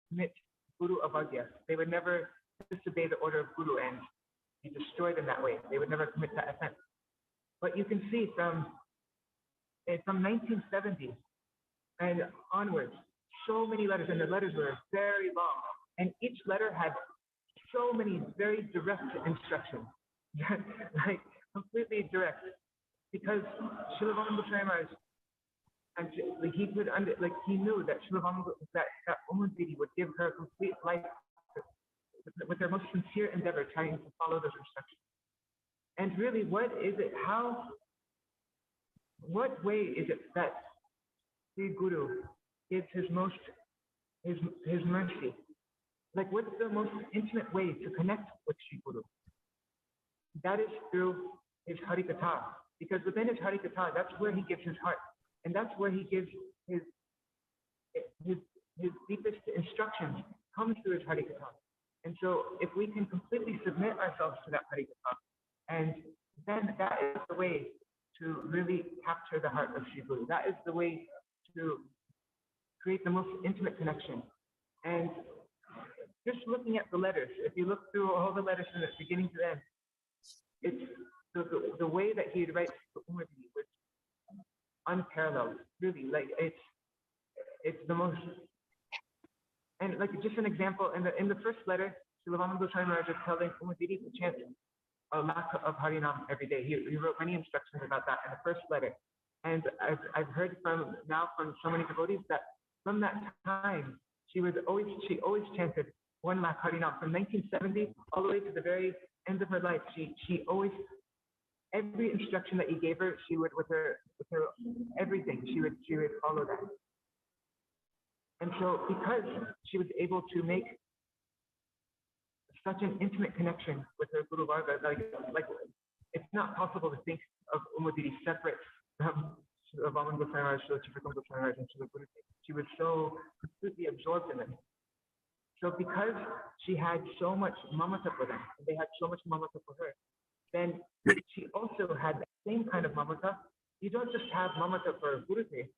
commit Guru Avagya. They would never disobey the order of Guru and be destroyed in that way. They would never commit that offense. But you can see from 1970 and onwards, so many letters, and the letters were very long, and each letter had so many very direct instructions, like completely direct, because Srila Vaman Maharaj, and like he could like he knew that that Didi would give her complete life with their most sincere endeavor, trying to follow those instructions. And really, what way is it that the Guru gives his mercy? Like, what's the most intimate way to connect with Sri Guru? That is through his Harikatha, because within his Harikatha, that's where he gives his heart, and that's where he gives his deepest instructions, comes through his Harikatha. And so, if we can completely submit ourselves to that Harikatha, and then that is the way to really capture the heart of Sri Guru. That is the way to create the most intimate connection. And just looking at the letters, if you look through all the letters from the beginning to the end, it's the way that he writes to Umadi was unparalleled. Really, like it's the most. And like just an example, in the first letter, Srila Vaman Maharaj is telling Umadi to chant a lakh of Harinaam every day. He wrote many instructions about that in the first letter. And I've heard from so many devotees that from that time she always chanted 1 lakh Harinaam from 1970 all the way to the very end of her life. She always, every instruction that he gave her, she would with her everything, she would follow that. And so because she was able to make such an intimate connection with her Guru Varga, like it's not possible to think of Umadi separate from Vaman Maharaj, Srila Maharaj, and Srila Gurudev. She was so completely absorbed in them. So because she had so much mamata for them, and they had so much mamata for her, then she also had the same kind of mamata. You don't just have mamata for Gurudev,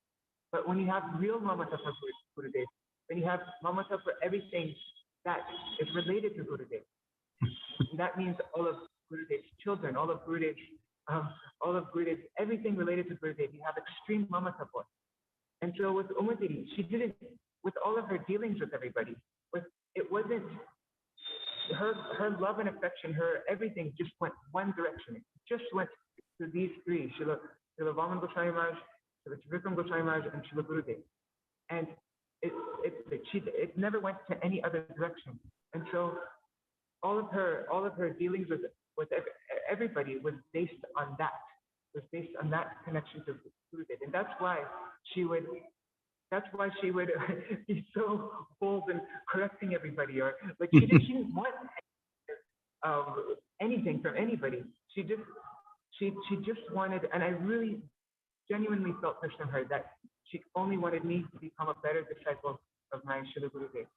but when you have real mamata for Gurudev, then you have mamata for everything that is related to Gurudev. And that means all of Gurudev's children, all of Gurudev's, everything related to Gurudev, you have extreme mamata for. And so with Umadi, she didn't, with all of her dealings with everybody, it wasn't her love and affection, her everything just went one direction. It just went to these three, Srila Vaman Maharaj, Srila Maharaj, and Srila Gurudev. And it never went to any other direction. And so all of her dealings with everybody was based on that. Was based on that connection to Gurudev. And that's why she would be so bold in correcting everybody, or like she didn't want anything from anybody. She just wanted, and I really genuinely felt this from her, that she only wanted me to become a better disciple of my Srila Gurudev.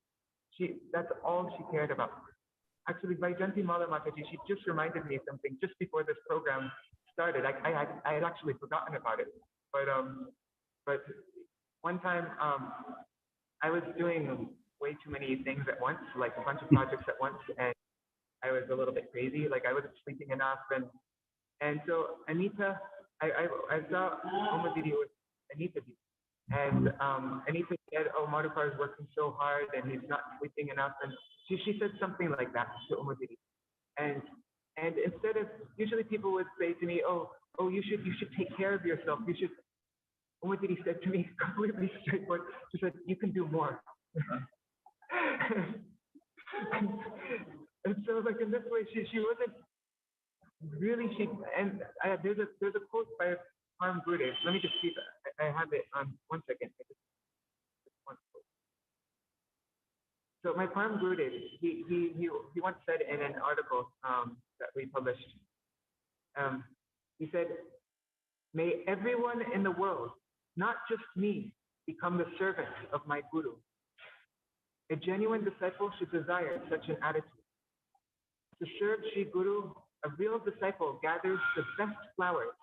That's all she cared about. Actually, Vaijanti Mala Mataji, she just reminded me of something just before this program started. I had actually forgotten about it, but one time I was doing way too many things at once, like a bunch of projects at once, and I was a little bit crazy. Like I wasn't sleeping enough, and so Anita, I saw Didi with Anita, and Anita said, "Oh, Madhukar is working so hard, and he's not sleeping enough," and she said something like that to Didi. And instead of, usually people would say to me, oh, you should take care of yourself. You should. Didi said to me completely straightforward. She said, "You can do more." and so, like in this way, she wasn't really there's a quote by Harm Gurudev. Let me just see that. I have it on 1 second. One quote. So my Parm Gurudev, he once said in an article that we published, he said, "May everyone in the world, not just me, become the servant of my Guru. A genuine disciple should desire such an attitude. To serve Sri Guru, a real disciple gathers the best flowers."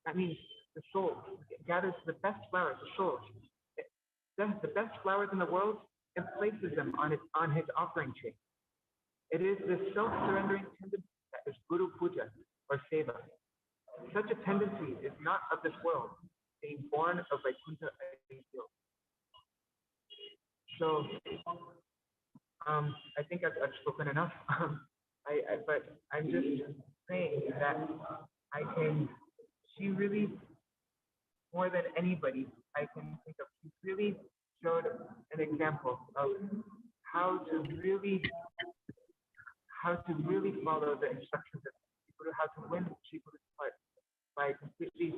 That means the soul gathers the best flowers, the souls. The best flowers in the world and places them on his offering tray. It is this self-surrendering tendency that is Guru Puja or Seva. Such a tendency is not of this world, being born of Vaikuntha ideal. So I think I've spoken enough. But I'm just saying that she really, more than anybody I can think of, she really showed an example of how to really follow the instructions of Guru, how to win Guru's heart by completely,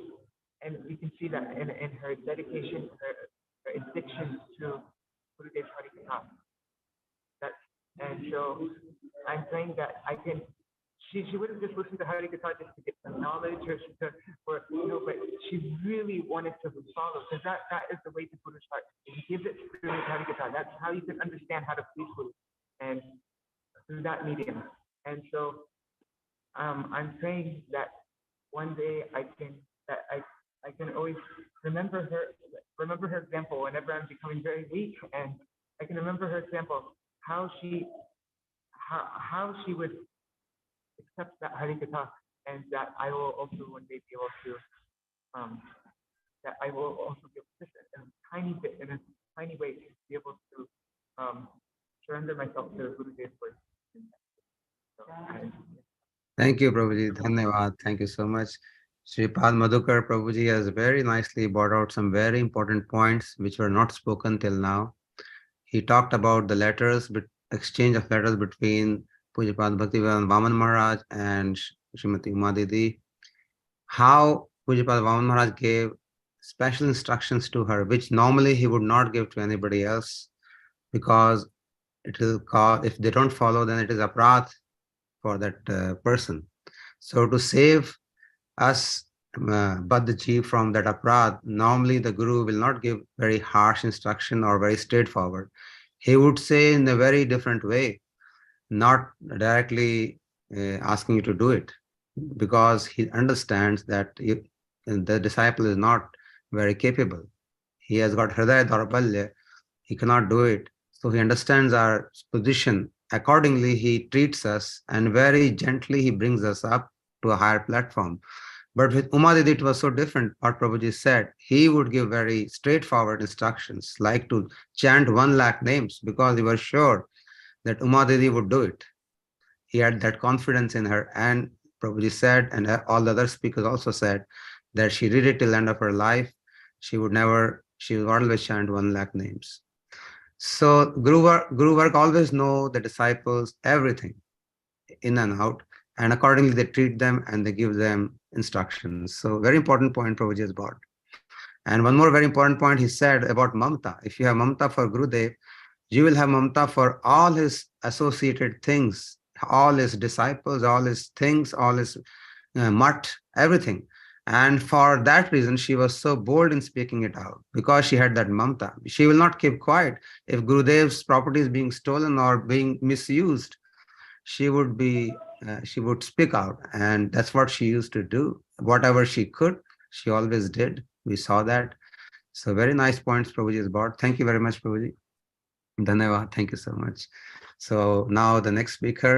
and we can see that in her dedication, her addiction to Gurudev's Harikatha. And so I'm saying that I can. She wouldn't just listen to Harikatha just to get some knowledge but she really wanted to follow, because that is the way to Guru's heart. He gives it through Harikatha. That's how you can understand how to please Guru, and through that medium. And so I'm saying that one day I can always remember her example whenever I'm becoming very weak, and I can remember her example, how she would accept that Harikatha, and that I will also one day be able to that I will also be able to in a tiny bit, in a tiny way, to be able to surrender myself to Gurudev's word. So, thank you, Prabhuji. Dhanyavad. Thank you so much. Sripad Madhukar Prabhuji has very nicely brought out some very important points which were not spoken till now. He talked about the exchange of letters between Pujapad Bhaktivedanta Vaman Maharaj and Srimati Uma Didi. How Pujapad Vaman Maharaj gave special instructions to her, which normally he would not give to anybody else, because it will cause, if they don't follow, then it is aparadh for that person. So to save us, Badji, from that aparadh, normally the Guru will not give very harsh instruction or very straightforward. He would say in a very different way, not directly asking you to do it, because he understands that the disciple is not very capable. He has got Hridaya Daurbalya, he cannot do it. So he understands our position. Accordingly, he treats us, and very gently he brings us up to a higher platform. But with Uma Didi, it was so different. What Prabhuji said, he would give very straightforward instructions, like to chant 1 lakh names, because he was sure that Uma Didi would do it. He had that confidence in her. And Prabhuji said, and all the other speakers also said, that she did it till the end of her life. She would always chant 1 lakh names. So Guru work always know the disciples, everything, in and out. And accordingly, they treat them and they give them instructions. So very important point Prabhuji has brought. And one more very important point he said about mamata. If you have mamata for Gurudev, you will have mamata for all his associated things, all his disciples, all his things, all his mutt, everything. And for that reason, she was so bold in speaking it out, because she had that mamata. She will not keep quiet. If Gurudev's property is being stolen or being misused, she would speak out. And that's what she used to do. Whatever she could, she always did. We saw that. So very nice points Prabhuji has brought. Thank you very much, Prabhuji. Dhanyavad. Thank you so much. So now the next speaker.